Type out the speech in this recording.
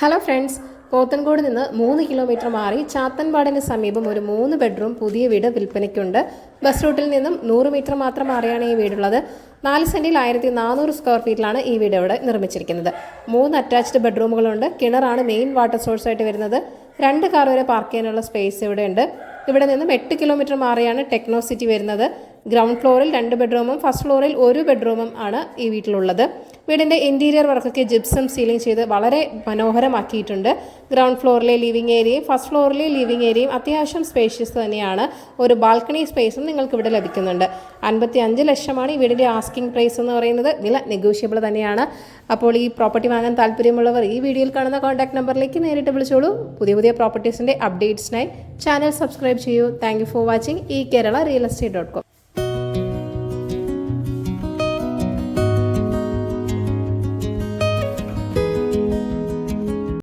Hello friends, Pothencode നിന്ന് 3 kilometre മാറി ചാത്തൻപാടിന് സമീപം ഒരു 3 ബെഡ്റൂം പുതിയ വീട് വിൽപ്പനയ്ക്കുണ്ട്. ബസ് റൂട്ടിൽ നിന്നും 100 മീറ്റർ മാത്രം മാറിയാണ് ഈ വീടുള്ളത്. 4 സെന്റിൽ 1400 സ്ക്വയർ ഫീറ്റിലാണ് ഈ വീട് ഇവിടെ നിർമ്മിച്ചിരിക്കുന്നത്. 3 അറ്റാച്ച്ഡ് ബെഡ്റൂമുകളുണ്ട്. കിണറാണ് മെയിൻ വാട്ടർ സോഴ്സ് ആയിട്ട് വരുന്നത്. 2 കാർ വരെ പാർക്ക് ചെയ്യാനുള്ള സ്പേസ് ഇവിടെ ഉണ്ട്. ഇവിടെ നിന്നും 8 കിലോമീറ്റർ മാറിയാണ് ടെക്നോ സിറ്റി വരുന്നത്. ഗ്രൗണ്ട് ഫ്ലോറിൽ 2 ബെഡ്റൂമും ഫസ്റ്റ് ഫ്ലോറിൽ 1 ബെഡ്റൂമും ആണ് ഈ വീട്ടിലുള്ളത്. വീടിൻ്റെ ഇൻറ്റീരിയർ വർക്കൊക്കെ ജിപ്സം സീലിംഗ് ചെയ്ത് വളരെ മനോഹരമാക്കിയിട്ടുണ്ട്. ഗ്രൗണ്ട് ഫ്ലോറിലെ ലിവിംഗ് ഏരിയയും ഫസ്റ്റ് ഫ്ലോറിലെ ലിവിംഗ് ഏരിയയും അത്യാവശ്യം സ്പേഷ്യസ് തന്നെയാണ്. ഒരു ബാൽക്കണി സ്പേസും നിങ്ങൾക്ക് ഇവിടെ ലഭിക്കുന്നുണ്ട്. 55 ലക്ഷമാണ് ഈ വീടിൻ്റെ ആസ്കിംഗ് പ്രൈസ് എന്ന് പറയുന്നത്. വില നെഗോഷ്യബിൾ തന്നെയാണ്. അപ്പോൾ ഈ പ്രോപ്പർട്ടി വാങ്ങാൻ താല്പര്യമുള്ളവർ ഈ വീഡിയോയിൽ കാണുന്ന കോൺടാക്ട് നമ്പറിലേക്ക് നേരിട്ട് വിളിച്ചോളൂ. പുതിയ പ്രോപ്പർട്ടീസിൻ്റെ അപ്ഡേറ്റ്സിനായി ചാനൽ സബ്സ്ക്രൈബ് ചെയ്യൂ. Thank you for watching. ഈ കേരള റിയൽ എസ്റ്റേറ്റ്.com